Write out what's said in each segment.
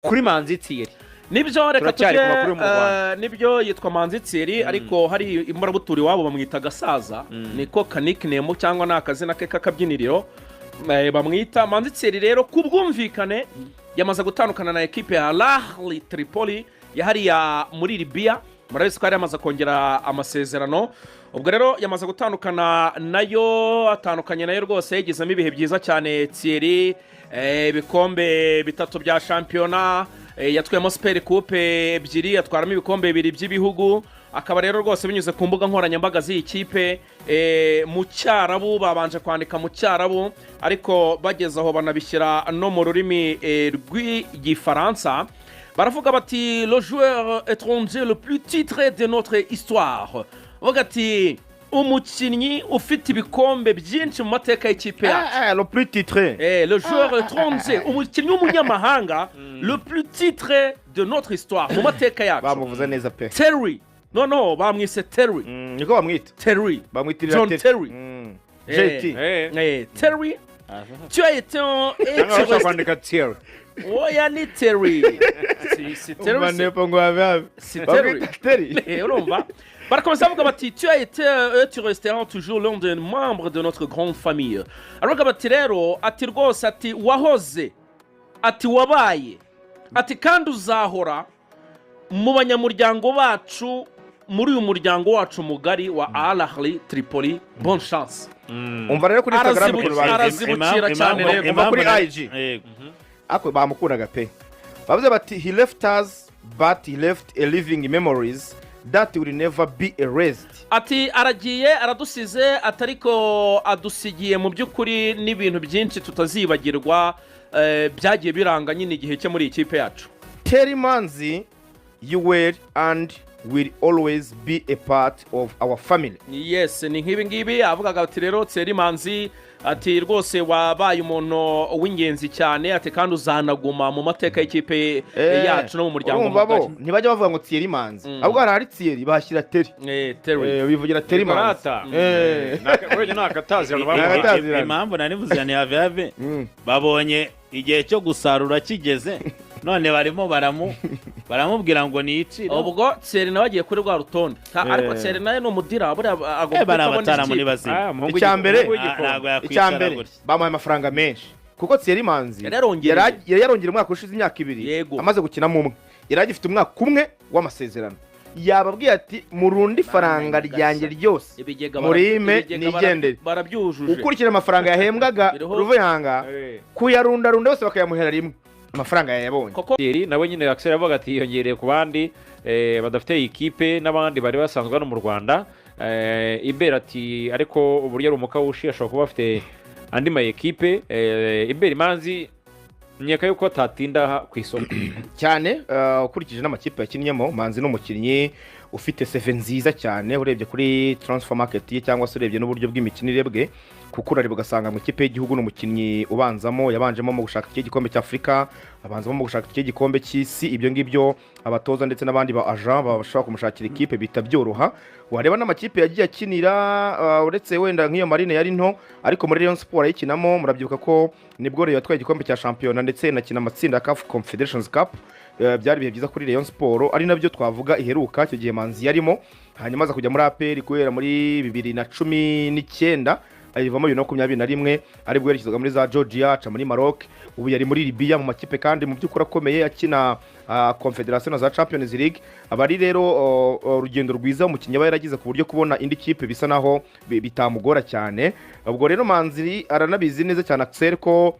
kuri Manzi Thierry nibyo reka tujye nibyo yitwa Manzi Thierry ariko hari imbarabuturi wabo bamwita gasaza niko kanikname cyangwa nakazina ke kakabyiniriro bamwita Manzi Thierry rero kubwumvikane yamaze gutandukana na equipe ya Haraca Tripoli yahariya muri Libya murabizi ko yari yamaze kongera amasezerano ubwo rero yamaze gutandukana nayo atandukanye nayo rwose yigizemo ibihe byiza cyane Thierry ibikombe bitatu bya shampiyona yatwemo Super Coupe ebyiri yatwaramo ibikombe bibiri by'ibihugu akaba rero rwose binyuze ku mbuga nkoranyambaga z'iyi kipe mu cyarabu babanje kwandika mu cyarabu ariko bageze aho banabishyira no mu rurimi rw'igifaransa baravuga bati le joueur étranger le plus titré de notre histoire bavuga ati umukinnyi ufite ibikombe byinshi mu mateka y'ikipe yacu le plus titré le joueur étranger umukinnyi w'umunyamahanga le plus titré de notre histoire mu mateka yacu bamuvuze neza pe Thierry no bamwise Thierry niko bamwita Thierry bamwitirira John Thierry JT Thierry tu as été un kwandika Thierry oya ni Thierry si Thierry manepo ngo ave si Thierry urumva barakomeza bavuga bati tu as été tu resteras toujours l'un des membres de notre grande famille aravuga bati rero ati rwose ati wahoze ati wabaye ati kandi uzahora mu banyamuryango bacu muri uyu muryango wacu mugari wa Haraca Tripoli bonne chance umva rero kuri Instagram arazibukira cyane rero umva kuri IG ako bamukuraga pe bavuze bati he left us but he left a living memories that will never be erased ati aragiye aradusize atariko adusigiye mu by'ukuri n'ibintu byinshi tutazibagirwa byagiye biranga nyine igihe cye muri ikipe yacu Thierry Manzi you were and will always be a part of our family yes ni nk'ibi ngibi avugaga ati rero Thierry Manzi ati rwose wabaye umuntu w'ingenzi cyane ati kandi uzanaguma mu mateka y'ikipe yacu no mu muryango mugari ntibajya bavuga ngo Thierry Manzi ahubwo hari Thierry bashyira Thierry bivugira Thierry Manzi wewe nakatazira impamvu nari muzane have babonye igihe cyo gusarura kigeze none barimo baramubwira ngo nicira ubwo Thierry nawe agiye kuri rwa rutonde ariko Thierry nawe no mudira agomba kubatara muri bazima icyambere bamuhaye amafaranga menshi kuko Thierry Manzi yari yarongera umwaka ushize imyaka 2 amaze gukinamo umwe yari agifite umwaka umwe w'amasezerano yababwiye ati murundi faranga ryanjye ryose murime nigendere barabyujuje ukurikira amafaranga yahembwaga Ruvuyanga kuyarunda bose bakayamuhera rimwe amafaranga yabonye Thierry nawe nyine Axel yavuga ati yongereye ku bandi badafite ikipe n'abandi bari basanzwe hano mu Rwanda imbere ati ariko uburyo ari umukawushi ashobora kuba afite andi ma ekipe imbere Manzi nyeka yuko atatinda ku isoko cyane ukurikije n'amakipe yakinnyemo Manzi n'umukinnyi ufite CV nziza cyane urebye kuri transfer market ye cyangwa se urebye n'uburyo bw'imikinire bwe kukura ari bugasanga mu kipe y'igihugu n'umukinnyi ubanzamo yabanjemo mu gushaka iki gikombe cy'Afrika abanzamo mu gushaka iki gikombe cy'isi ibyo ngibyo abatoza ndetse n'abandi ba agent bashaka kumushakira ikipe bitabyoroha wareba n'amakipe yagiye akinira uretse wenda nk'iyo Marine yari nto ariko muri Rayon Sport yikinamo murabyibuka ko nibwo rero yatwaye igikombe cya shampiyona ndetse nakina amatsinda ya CAF Confederations Cup byari bihe byiza kuri Rayon Sport ari nabyo twavuga iheruka cyo gihe Manzi yarimo hanyuma aza kujya muri APR guhera muri 2019 ayivamo 2021 aribwo yerekezaga muri za Georgia aca muri Maroc ubu yari muri Libya mu makipe kandi mu by'ukuri akomeye akina Confederation za Champions League abari rero urugendo rwiza umukinnyi aba yaragize ku buryo kubona indi kipe bisa naho bitamugora cyane ubwo rero Manzi aranabizi neza cyane Axel ko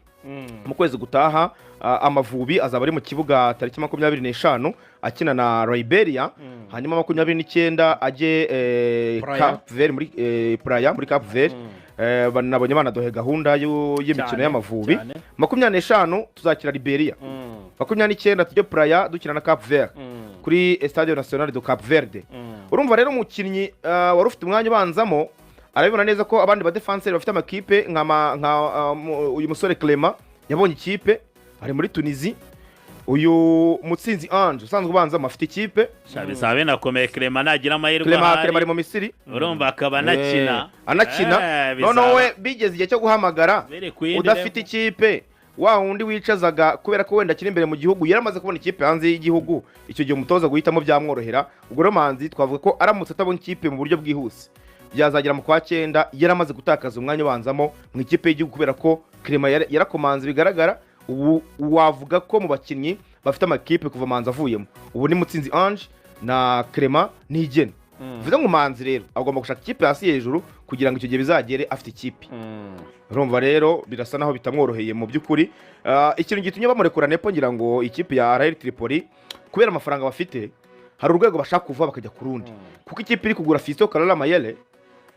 mu kwezi gutaha Amavubi azaba ari mu kibuga tariki 25 akina na Liberia hanyuma 29 aje Cape Verde muri Praia muri Cape Verde banabonye banadohe gahunda y'imikino y'Amavubi 25 tuzakira Liberia 29 tujye Praia dukina na Cape Verde kuri Stade National de Cape Verde urumva rero umukinnyi wari ufite umwanya ubanzamo arabibona neza ko abandi ba defenseur bafite amakipe nka uyu musore Clement yabonye ikipe ari muri Tunisie uyu Mutsinzi Ange usanzwe ubanza amafite ikipe shabisabe nakomeye Clement nagira amahirwe Clement ari mu Misiri urumva akaba anakina none we bigeze igihe cyo guhamagara udafite ikipe wa wundi wicazaga kubera ko wenda akiri imbere mu gihugu yaramaze kubona ikipe hanze y'igihugu icyo gihe umutoza guhitamo byamworohera ubwo rero Manzi twavuga ko aramutse atabona ikipe mu buryo bwihuse byazagera mu kwa 9 yaramaze gutakaza umwanya ubanzamo mu ikipe y'igihugu kubera ko Clement yarakomanze bigaragara ubu wavuga ko mu bakinnyi bafite amakipe kuva Manzi avuyemo ubu ni Mutsinzi Ange na Clement n'Igene bivuze ngo Manzi rero agomba gushaka ikipe hasi hejuru kugira ngo icyo gihe bizagere afite ikipe urumva rero birasa naho bitamworoheye mu by'ukuri ikintu gitumye bamurekura Nepo ngira ngo ikipe ya Al Tripoli kubera amafaranga bafite hari urwego bashaka kuva bakajya ku rundi kuko ikipe iri kugura Fiston Kalala Mayele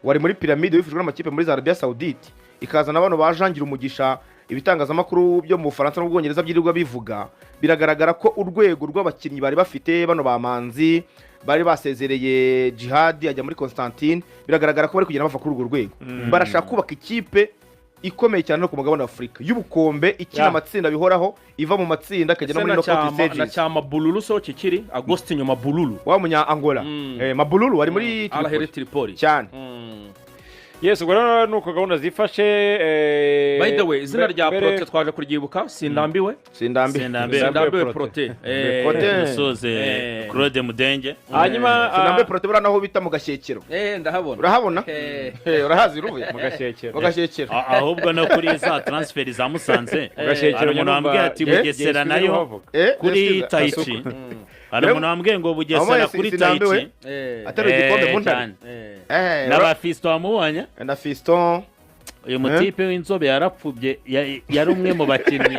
wari muri piramide wifujwe n'amakipe muri Arabia Saoudite ikazana abantu bajangira umugisha ibitangazamakuru byo mu Bufaransa n'Ubwongereza byirirwa bivuga biragaragara ko urwego rw'abakinnyi bari bafite bano ba Manzi bari basezereye Jihad ajya muri Constantine biragaragara ko bari kugenda bava kuri urwo rwego barashaka kubaka ikipe ikomeye cyane no ku mugabane wa Afurika y'ubukombe ikina amatsinda bihoraho iva mu matsinda akajya no muri knockout stages na cyama Bululu so kikiri Agostinho Mabululu wa munya Angola Mabululu wari muri Al Tripoli cyane yes ubwo rero nuko gahunda zifashe by the way izina rya Prote twaje kuryibuka Sindambiwe Prote musoze Claude Mudenge hanyuma Sindambiwe Prote bura naho bita mu gashyekero ndahabona urahabona urahazi ruvuye mu gashyekero ahubwo no kuri za transfer za Musanze gashyekero umuntu wambwiye ati Bugesera nayo kuri Taichi hari umuntu wambwiye ngo Bugesera kuri Taichi atari igikombe mu ntare n'aba Fiston wamubonye na Fiston uyu mutipe w'inzobe yarapfubye yari umwe mu bakinnyi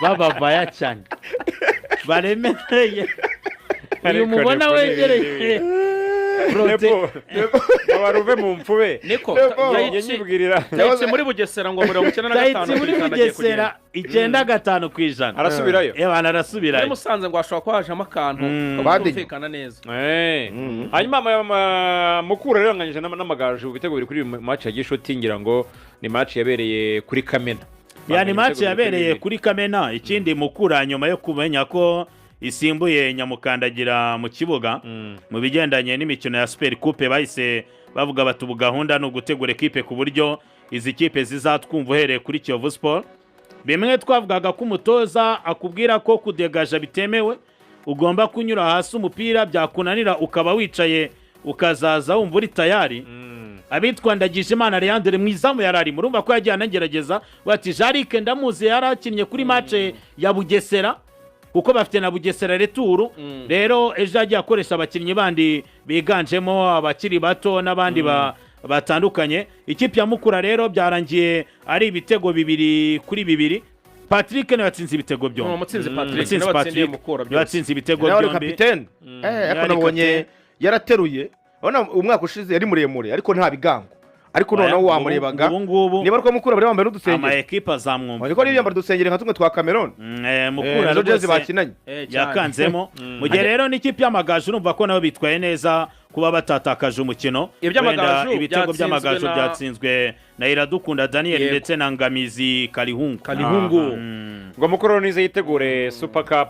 babavaya cyane baremereye uyu mubona wegereye abaruve mu mpfube niko yanyibwirira yahise muri Bugesera ngo 95 muri Bugesera 95 kwijana arasubirayo yabana arasubirayo muri Musanze ngo ashobora kwajamo akantu kumvikana neza hanyuma mukura rero nganyije n'amagaju bitego biri kuri match ya Gishuti ngira ngo ni match yabereye kuri Kamena yani match yabereye kuri Kamena ikindi mukura nyuma yo kumenya ko isimbuye Nyamukandagira mu kibuga mu bigendanye n'imikino ya Super Coupe bahise bavuga bati ubu gahunda no gutegura equipe ku buryo izi kipe zizatwumva uhereye kuri Kiyovu Sport bimwe twavugaga ko umutoza akubwira ko kudegaja bitemewe ugomba kunyura hasi umupira byakunanira ukaba wicaye ukazaza wumva uri tayari abitwandagije Imana Leandre mwizamu yarari murumva ko yagiye anagerageza bati Jarike ndamuzi yarakinnye kuri match ya Bugesera kuko bafite na Bugesera retour rero ejo agiye akoresha abakinnyi bandi biganjemo abakiri bato n'abandi batandukanye ikipe ya Mukura rero byarangiye ari ibitego 2-2 Patrick ne yatsinze ibitego byombi Mutsinzi Patrick n'abatsindiye Mukura byose yatsinze ibitego byombi kapiteni nabonye yarateruye ubona umwaka ushize yari muremure ariko nta bigango ariko noneho wamurebaga niba ko Mukura bari bambaye n'udusengero ama equipe azamwumva ariko niba bambaye udusengero nka tumwe twa Cameroon Mukura rwose bakinanye yakanzemo mu gihe rero n'ikipe y'amagaju urumva ko nabo bitwaye neza kuba batatakaje umukino ibitego by'amagaju byatsinzwe na Iradukunda Daniel ndetse na Ngamizi Kalihungu ngo Mukura nize yitegure Super Cup